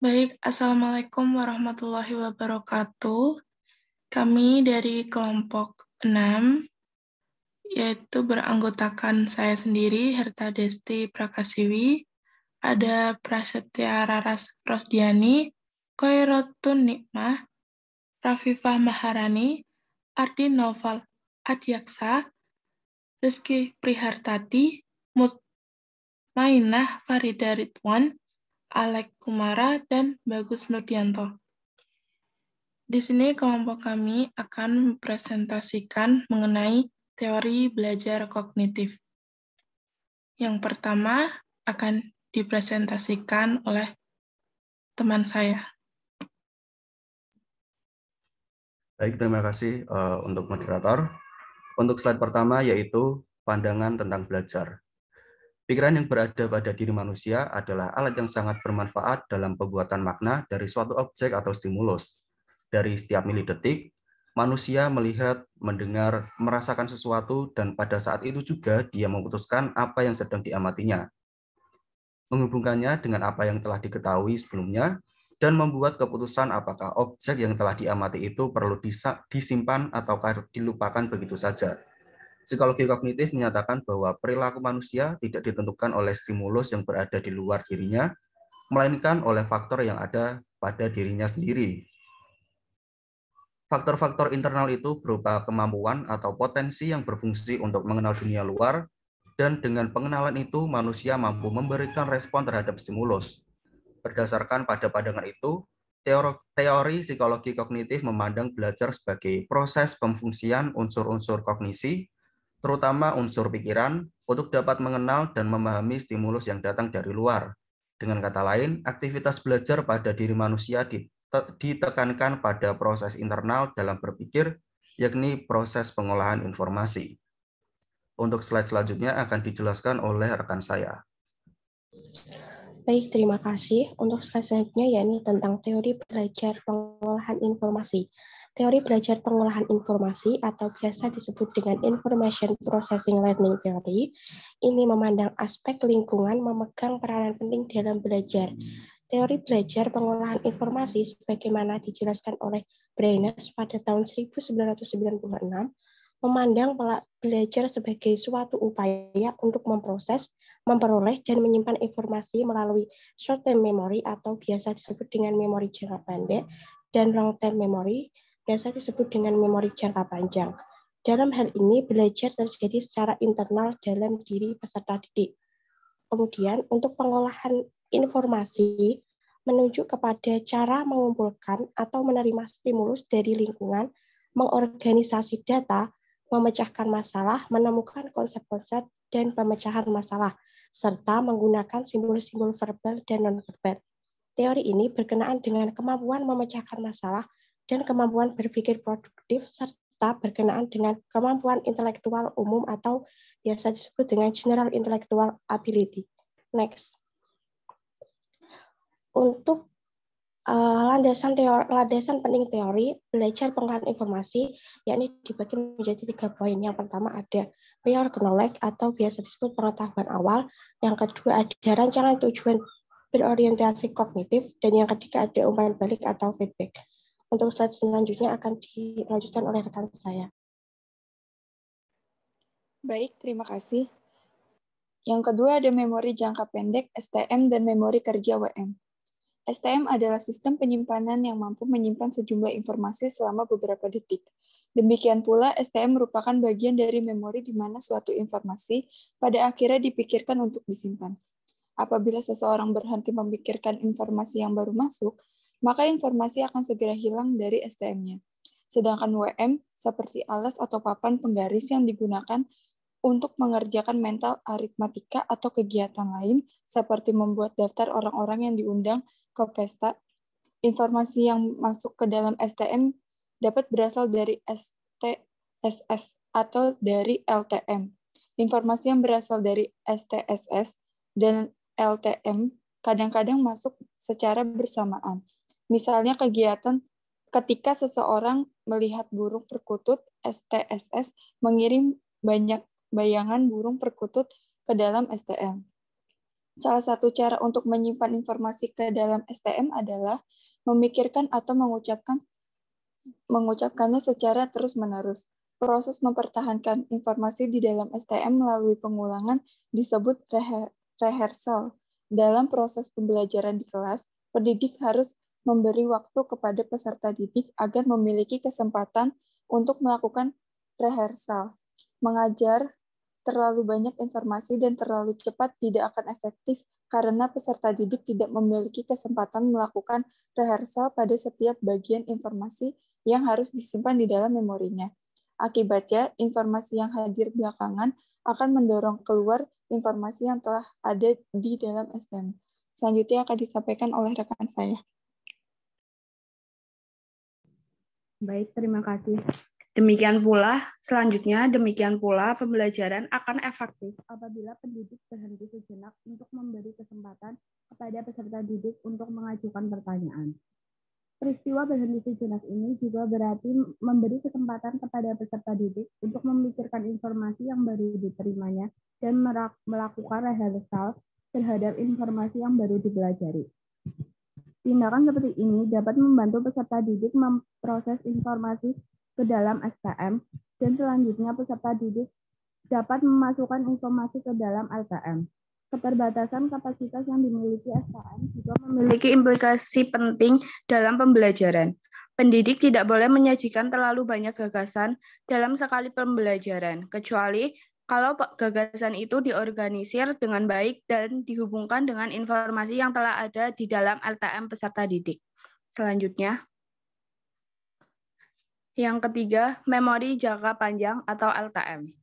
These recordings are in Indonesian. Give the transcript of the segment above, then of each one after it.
Baik, Assalamualaikum warahmatullahi wabarakatuh. Kami dari kelompok 6, yaitu beranggotakan saya sendiri, Herta Desti Prakasiwi, ada Prasetya Raras Rosdiani, Khoirotun Nikmah, Rafifah Maharani, Ardi Noval Adyaksa, Rizky Prihartati, Mutmainah Farida Ridwan, Alek Kumara, dan Bagus Nudianto. Di sini kelompok kami akan mempresentasikan mengenai teori belajar kognitif. Yang pertama akan dipresentasikan oleh teman saya. Baik, terima kasih untuk moderator. Untuk slide pertama yaitu pandangan tentang belajar. Pikiran yang berada pada diri manusia adalah alat yang sangat bermanfaat dalam pembuatan makna dari suatu objek atau stimulus. Dari setiap milidetik, manusia melihat, mendengar, merasakan sesuatu, dan pada saat itu juga dia memutuskan apa yang sedang diamatinya. Menghubungkannya dengan apa yang telah diketahui sebelumnya, dan membuat keputusan apakah objek yang telah diamati itu perlu disimpan atau dilupakan begitu saja. Psikologi kognitif menyatakan bahwa perilaku manusia tidak ditentukan oleh stimulus yang berada di luar dirinya, melainkan oleh faktor yang ada pada dirinya sendiri. Faktor-faktor internal itu berupa kemampuan atau potensi yang berfungsi untuk mengenal dunia luar, dan dengan pengenalan itu manusia mampu memberikan respon terhadap stimulus. Berdasarkan pada pandangan itu, teori psikologi kognitif memandang belajar sebagai proses pemfungsian unsur-unsur kognisi, terutama unsur pikiran, untuk dapat mengenal dan memahami stimulus yang datang dari luar. Dengan kata lain, aktivitas belajar pada diri manusia ditekankan pada proses internal dalam berpikir, yakni proses pengolahan informasi. Untuk slide selanjutnya akan dijelaskan oleh rekan saya. Baik, terima kasih. Untuk slide selanjutnya yakni tentang teori belajar pengolahan informasi. Teori belajar pengolahan informasi atau biasa disebut dengan Information Processing Learning Theory ini memandang aspek lingkungan memegang peranan penting dalam belajar. Teori belajar pengolahan informasi sebagaimana dijelaskan oleh Breines pada tahun 1996 memandang belajar sebagai suatu upaya untuk memproses, memperoleh, dan menyimpan informasi melalui short-term memory atau biasa disebut dengan memori jangka pendek, dan long-term memory biasa disebut dengan memori jangka panjang. Dalam hal ini, belajar terjadi secara internal dalam diri peserta didik. Kemudian, untuk pengolahan informasi menunjuk kepada cara mengumpulkan atau menerima stimulus dari lingkungan, mengorganisasi data, memecahkan masalah, menemukan konsep-konsep dan pemecahan masalah, serta menggunakan simbol-simbol verbal dan non-verbal. Teori ini berkenaan dengan kemampuan memecahkan masalah dan kemampuan berpikir produktif, serta berkenaan dengan kemampuan intelektual umum atau biasa disebut dengan general intellectual ability. Next. Untuk landasan penting teori belajar pengolahan informasi, yakni dibagi menjadi 3 poin. Yang pertama ada prior knowledge atau biasa disebut pengetahuan awal. Yang kedua ada rancangan tujuan berorientasi kognitif, dan yang ketiga ada umpan balik atau feedback. Untuk slide selanjutnya akan dilanjutkan oleh rekan saya. Baik, terima kasih. Yang kedua ada memori jangka pendek STM dan memori kerja WM. STM adalah sistem penyimpanan yang mampu menyimpan sejumlah informasi selama beberapa detik. Demikian pula, STM merupakan bagian dari memori di mana suatu informasi pada akhirnya dipikirkan untuk disimpan. Apabila seseorang berhenti memikirkan informasi yang baru masuk, maka informasi akan segera hilang dari STM-nya. Sedangkan WM seperti alas atau papan penggaris yang digunakan untuk mengerjakan mental aritmatika atau kegiatan lain seperti membuat daftar orang-orang yang diundang ke pesta. Informasi yang masuk ke dalam STM dapat berasal dari STSS atau dari LTM. Informasi yang berasal dari STSS dan LTM kadang-kadang masuk secara bersamaan. Misalnya kegiatan ketika seseorang melihat burung perkutut, STSS mengirim banyak bayangan burung perkutut ke dalam STM. Salah satu cara untuk menyimpan informasi ke dalam STM adalah memikirkan atau mengucapkannya secara terus-menerus. Proses mempertahankan informasi di dalam STM melalui pengulangan disebut rehearsal. Dalam proses pembelajaran di kelas, pendidik harus memberi waktu kepada peserta didik agar memiliki kesempatan untuk melakukan rehearsal. Mengajar terlalu banyak informasi dan terlalu cepat tidak akan efektif karena peserta didik tidak memiliki kesempatan melakukan rehearsal pada setiap bagian informasi yang harus disimpan di dalam memorinya. Akibatnya, informasi yang hadir belakangan akan mendorong keluar informasi yang telah ada di dalam STM. Selanjutnya akan disampaikan oleh rekan saya. Baik, terima kasih. Demikian pula pembelajaran akan efektif apabila pendidik berhenti sejenak untuk memberi kesempatan kepada peserta didik untuk mengajukan pertanyaan. Peristiwa berhenti sejenak ini juga berarti memberi kesempatan kepada peserta didik untuk memikirkan informasi yang baru diterimanya dan melakukan rehearsal terhadap informasi yang baru dipelajari. Tindakan seperti ini dapat membantu peserta didik memproses informasi ke dalam STM, dan selanjutnya peserta didik dapat memasukkan informasi ke dalam LTM. Keterbatasan kapasitas yang dimiliki STM juga memiliki implikasi penting dalam pembelajaran. Pendidik tidak boleh menyajikan terlalu banyak gagasan dalam sekali pembelajaran, kecuali kalau gagasan itu diorganisir dengan baik dan dihubungkan dengan informasi yang telah ada di dalam LTM peserta didik. Selanjutnya, yang ketiga, memori jangka panjang atau LTM.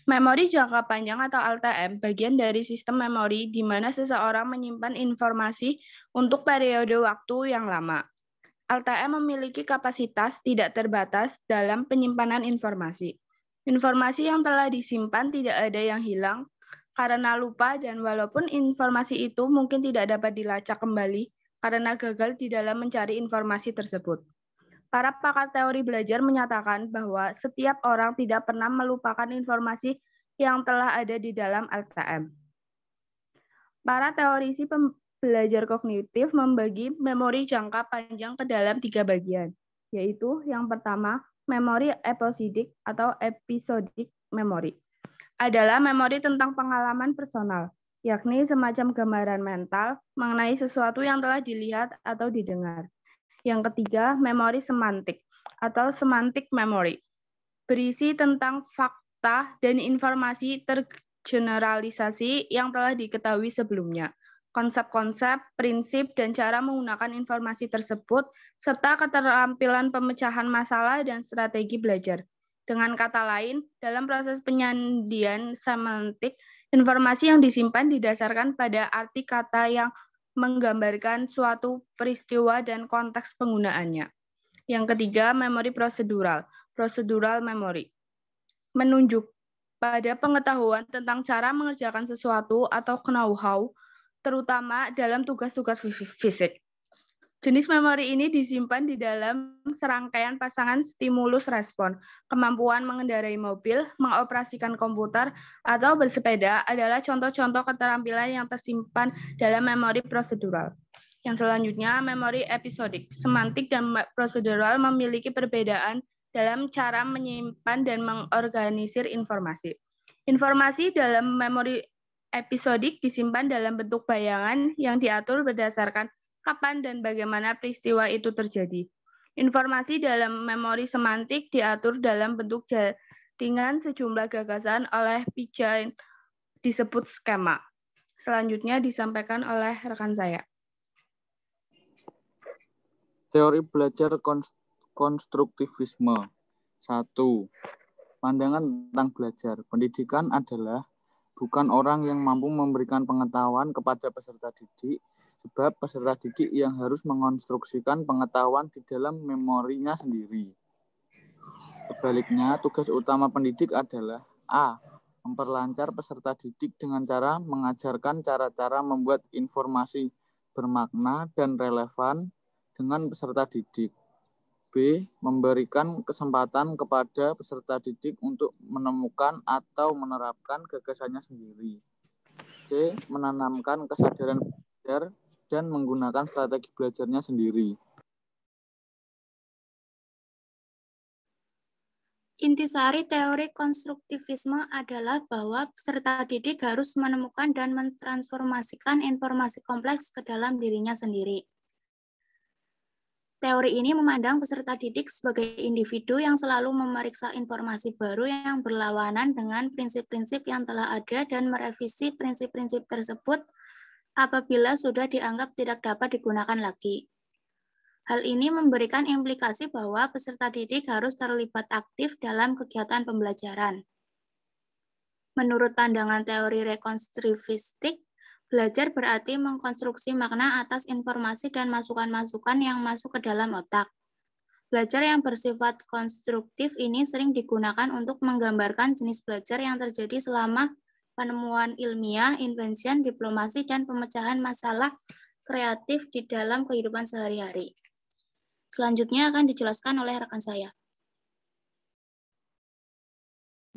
Memori jangka panjang atau LTM bagian dari sistem memori di mana seseorang menyimpan informasi untuk periode waktu yang lama. LTM memiliki kapasitas tidak terbatas dalam penyimpanan informasi. Informasi yang telah disimpan tidak ada yang hilang karena lupa, dan walaupun informasi itu mungkin tidak dapat dilacak kembali karena gagal di dalam mencari informasi tersebut. Para pakar teori belajar menyatakan bahwa setiap orang tidak pernah melupakan informasi yang telah ada di dalam LTM. Para teorisi belajar kognitif membagi memori jangka panjang ke dalam 3 bagian, yaitu yang pertama, memori episodic atau episodic memory. Adalah memori tentang pengalaman personal, yakni semacam gambaran mental mengenai sesuatu yang telah dilihat atau didengar. Yang ketiga, memori semantik atau semantic memory. Berisi tentang fakta dan informasi tergeneralisasi yang telah diketahui sebelumnya. Konsep-konsep, prinsip, dan cara menggunakan informasi tersebut, serta keterampilan pemecahan masalah dan strategi belajar. Dengan kata lain, dalam proses penyandian semantik, informasi yang disimpan didasarkan pada arti kata yang menggambarkan suatu peristiwa dan konteks penggunaannya. Yang ketiga, memori prosedural, procedural memory. Menunjuk pada pengetahuan tentang cara mengerjakan sesuatu atau know-how, terutama dalam tugas-tugas fisik. Jenis memori ini disimpan di dalam serangkaian pasangan stimulus respon. Kemampuan mengendarai mobil, mengoperasikan komputer, atau bersepeda adalah contoh-contoh keterampilan yang tersimpan dalam memori prosedural. Yang selanjutnya, memori episodik. Semantik dan prosedural memiliki perbedaan dalam cara menyimpan dan mengorganisir informasi. Informasi dalam memori episodik disimpan dalam bentuk bayangan yang diatur berdasarkan kapan dan bagaimana peristiwa itu terjadi. Informasi dalam memori semantik diatur dalam bentuk jaringan sejumlah gagasan oleh Piaget disebut skema. Selanjutnya disampaikan oleh rekan saya. Teori belajar konstruktivisme. 1. Pandangan tentang belajar. Pendidikan adalah bukan orang yang mampu memberikan pengetahuan kepada peserta didik, sebab peserta didik yang harus mengonstruksikan pengetahuan di dalam memorinya sendiri. Sebaliknya, tugas utama pendidik adalah A. Memperlancar peserta didik dengan cara mengajarkan cara-cara membuat informasi bermakna dan relevan dengan peserta didik. B. Memberikan kesempatan kepada peserta didik untuk menemukan atau menerapkan gagasannya sendiri. C. Menanamkan kesadaran belajar dan menggunakan strategi belajarnya sendiri. Intisari teori konstruktivisme adalah bahwa peserta didik harus menemukan dan mentransformasikan informasi kompleks ke dalam dirinya sendiri. Teori ini memandang peserta didik sebagai individu yang selalu memeriksa informasi baru yang berlawanan dengan prinsip-prinsip yang telah ada dan merevisi prinsip-prinsip tersebut apabila sudah dianggap tidak dapat digunakan lagi. Hal ini memberikan implikasi bahwa peserta didik harus terlibat aktif dalam kegiatan pembelajaran. Menurut pandangan teori rekonstruktivistik, belajar berarti mengkonstruksi makna atas informasi dan masukan-masukan yang masuk ke dalam otak. Belajar yang bersifat konstruktif ini sering digunakan untuk menggambarkan jenis belajar yang terjadi selama penemuan ilmiah, invention, diplomasi, dan pemecahan masalah kreatif di dalam kehidupan sehari-hari. Selanjutnya akan dijelaskan oleh rekan saya.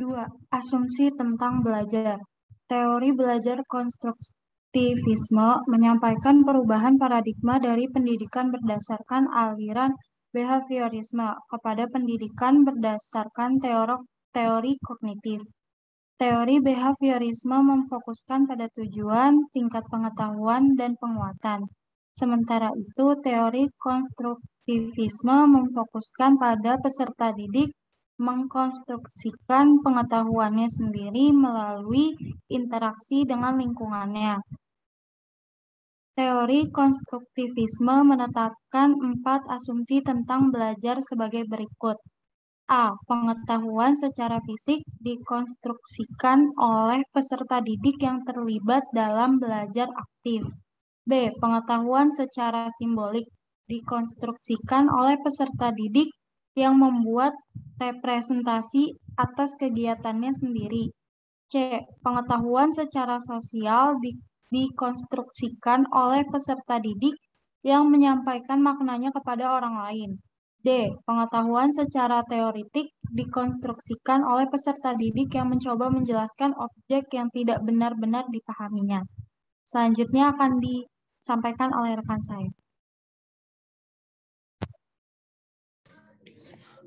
2. Asumsi tentang belajar. Teori belajar konstruktivisme menyampaikan perubahan paradigma dari pendidikan berdasarkan aliran behaviorisme kepada pendidikan berdasarkan teori kognitif. Teori behaviorisme memfokuskan pada tujuan, tingkat pengetahuan, dan penguatan. Sementara itu, teori konstruktivisme memfokuskan pada peserta didik mengkonstruksikan pengetahuannya sendiri melalui interaksi dengan lingkungannya. Teori konstruktivisme menetapkan 4 asumsi tentang belajar sebagai berikut. A. Pengetahuan secara fisik dikonstruksikan oleh peserta didik yang terlibat dalam belajar aktif. B. Pengetahuan secara simbolik dikonstruksikan oleh peserta didik yang membuat representasi atas kegiatannya sendiri. C. Pengetahuan secara sosial dikonstruksikan oleh peserta didik yang menyampaikan maknanya kepada orang lain. D. Pengetahuan secara teoritik dikonstruksikan oleh peserta didik yang mencoba menjelaskan objek yang tidak benar-benar dipahaminya. Selanjutnya akan disampaikan oleh rekan saya.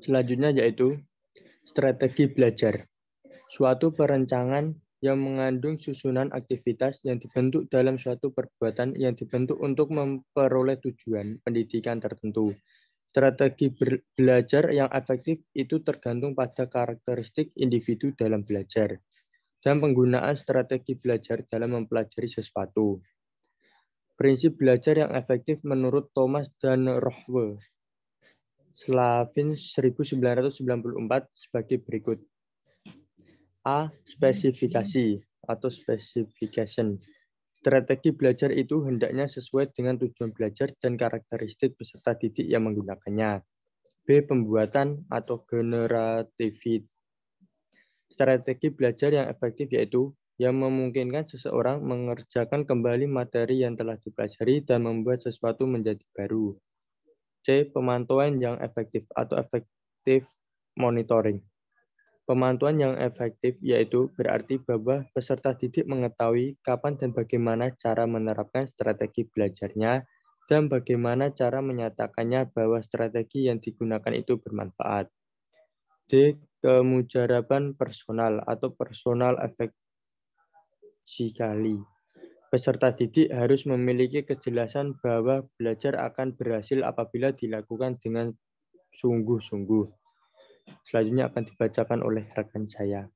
Selanjutnya yaitu strategi belajar. Suatu perencanaan yang mengandung susunan aktivitas yang dibentuk dalam suatu perbuatan yang dibentuk untuk memperoleh tujuan pendidikan tertentu. Strategi belajar yang efektif itu tergantung pada karakteristik individu dalam belajar dan penggunaan strategi belajar dalam mempelajari sesuatu. Prinsip belajar yang efektif menurut Thomas dan Rohwe, Slavin 1994 sebagai berikut. A. Spesifikasi atau specification. Strategi belajar itu hendaknya sesuai dengan tujuan belajar dan karakteristik peserta didik yang menggunakannya. B. Pembuatan atau generativity. Strategi belajar yang efektif yaitu yang memungkinkan seseorang mengerjakan kembali materi yang telah dipelajari dan membuat sesuatu menjadi baru. C. Pemantauan yang efektif atau effective monitoring. Pemantauan yang efektif yaitu berarti bahwa peserta didik mengetahui kapan dan bagaimana cara menerapkan strategi belajarnya dan bagaimana cara menyatakannya bahwa strategi yang digunakan itu bermanfaat. D. Kemujaraban personal atau personal effectively. Peserta didik harus memiliki kejelasan bahwa belajar akan berhasil apabila dilakukan dengan sungguh-sungguh. Selanjutnya akan dibacakan oleh rekan saya.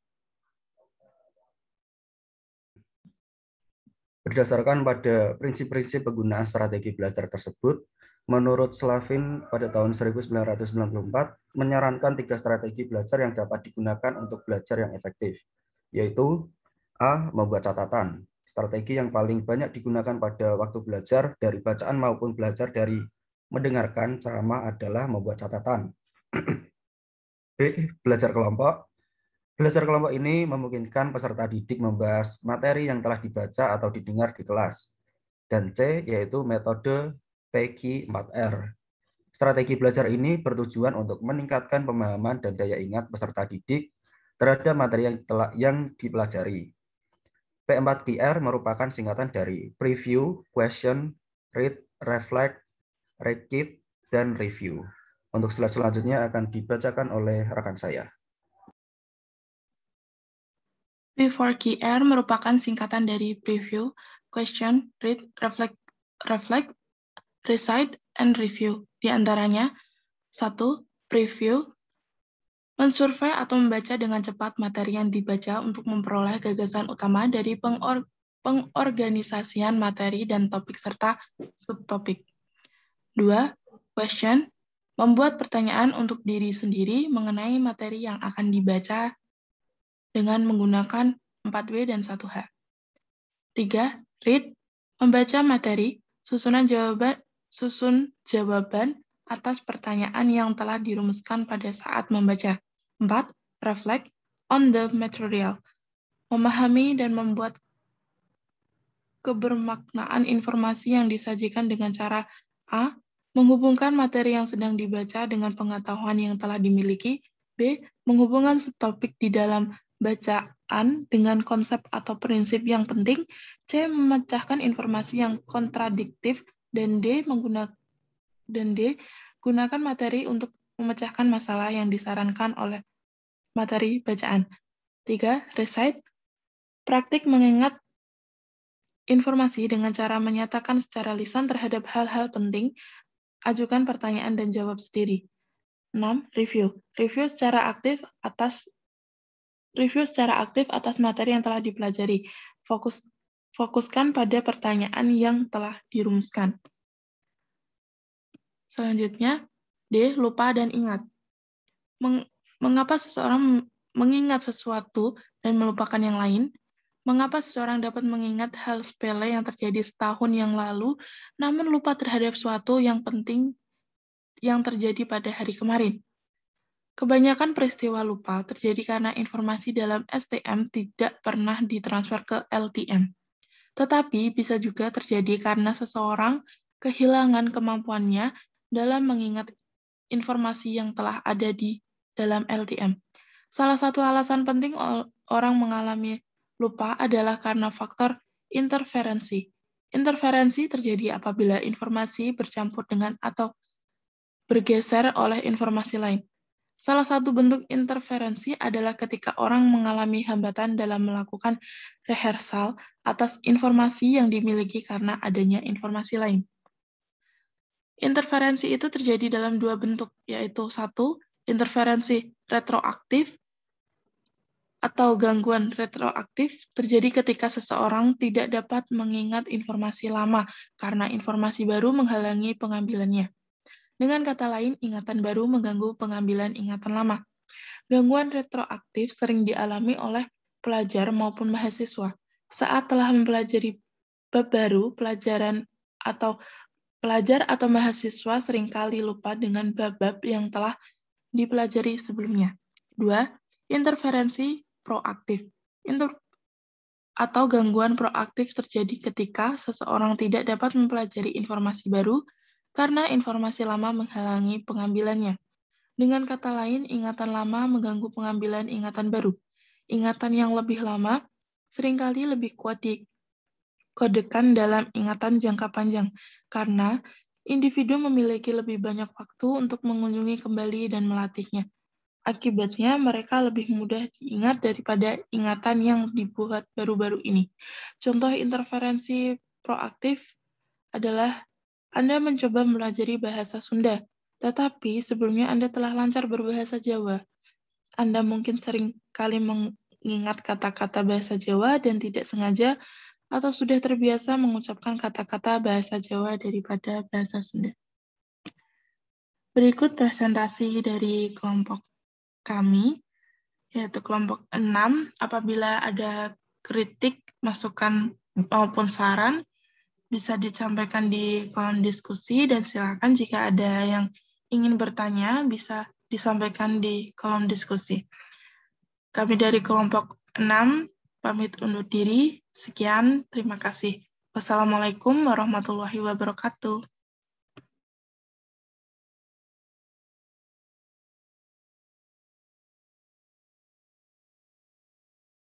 Berdasarkan pada prinsip-prinsip penggunaan strategi belajar tersebut, menurut Slavin pada tahun 1994 menyarankan 3 strategi belajar yang dapat digunakan untuk belajar yang efektif, yaitu A. Membuat catatan. Strategi yang paling banyak digunakan pada waktu belajar dari bacaan maupun belajar dari mendengarkan ceramah adalah membuat catatan. B. Belajar kelompok. Belajar kelompok ini memungkinkan peserta didik membahas materi yang telah dibaca atau didengar di kelas. Dan C, yaitu metode PQ4R. Strategi belajar ini bertujuan untuk meningkatkan pemahaman dan daya ingat peserta didik terhadap materi yang dipelajari. P4QR merupakan singkatan dari preview, question, read, reflect, recap, dan review. Untuk slide selanjutnya akan dibacakan oleh rekan saya. P4QR merupakan singkatan dari preview, question, read, reflect, recite, and review. Di antaranya, 1. Preview, mensurvei atau membaca dengan cepat materi yang dibaca untuk memperoleh gagasan utama dari pengorganisasian materi dan topik serta subtopik. 2. Question, membuat pertanyaan untuk diri sendiri mengenai materi yang akan dibaca dengan menggunakan 4W dan 1H. 3. Read, membaca materi, susun jawaban atas pertanyaan yang telah dirumuskan pada saat membaca. 4. Reflect on the material, memahami dan membuat kebermaknaan informasi yang disajikan dengan cara A. Menghubungkan materi yang sedang dibaca dengan pengetahuan yang telah dimiliki. B. Menghubungkan subtopik di dalam bacaan dengan konsep atau prinsip yang penting. C. Memecahkan informasi yang kontradiktif. Dan D. Gunakan materi untuk memecahkan masalah yang disarankan oleh materi bacaan. 3. Recite, praktik mengingat informasi dengan cara menyatakan secara lisan terhadap hal-hal penting. Ajukan pertanyaan dan jawab sendiri. 6. Review, review secara aktif atas materi yang telah dipelajari. Fokuskan pada pertanyaan yang telah dirumuskan. Selanjutnya, D. Lupa dan ingat. Mengapa seseorang mengingat sesuatu dan melupakan yang lain? Mengapa seseorang dapat mengingat hal sepele yang terjadi setahun yang lalu, namun lupa terhadap suatu yang penting yang terjadi pada hari kemarin? Kebanyakan peristiwa lupa terjadi karena informasi dalam STM tidak pernah ditransfer ke LTM. Tetapi bisa juga terjadi karena seseorang kehilangan kemampuannya dalam mengingat informasi yang telah ada di dalam LTM. Salah satu alasan penting orang mengalami lupa adalah karena faktor interferensi. Interferensi terjadi apabila informasi bercampur dengan atau bergeser oleh informasi lain. Salah satu bentuk interferensi adalah ketika orang mengalami hambatan dalam melakukan rehearsal atas informasi yang dimiliki karena adanya informasi lain. Interferensi itu terjadi dalam dua bentuk, yaitu 1. Interferensi retroaktif atau gangguan retroaktif terjadi ketika seseorang tidak dapat mengingat informasi lama karena informasi baru menghalangi pengambilannya. Dengan kata lain, ingatan baru mengganggu pengambilan ingatan lama. Gangguan retroaktif sering dialami oleh pelajar maupun mahasiswa. Saat telah mempelajari bab baru, pelajar atau mahasiswa seringkali lupa dengan bab-bab yang telah dipelajari sebelumnya. 2. Interferensi proaktif atau gangguan proaktif terjadi ketika seseorang tidak dapat mempelajari informasi baru karena informasi lama menghalangi pengambilannya. Dengan kata lain, ingatan lama mengganggu pengambilan ingatan baru. Ingatan yang lebih lama seringkali lebih kuat dikodekan dalam ingatan jangka panjang karena individu memiliki lebih banyak waktu untuk mengunjungi kembali dan melatihnya. Akibatnya, mereka lebih mudah diingat daripada ingatan yang dibuat baru-baru ini. Contoh interferensi proaktif adalah Anda mencoba mempelajari bahasa Sunda, tetapi sebelumnya Anda telah lancar berbahasa Jawa. Anda mungkin sering kali mengingat kata-kata bahasa Jawa dan tidak sengaja atau sudah terbiasa mengucapkan kata-kata bahasa Jawa daripada bahasa Sunda. Berikut presentasi dari kelompok kami, yaitu kelompok 6. Apabila ada kritik, masukan, maupun saran, bisa disampaikan di kolom diskusi, dan silakan jika ada yang ingin bertanya, bisa disampaikan di kolom diskusi. Kami dari kelompok 6, pamit undur diri. Sekian, terima kasih. Wassalamualaikum warahmatullahi wabarakatuh.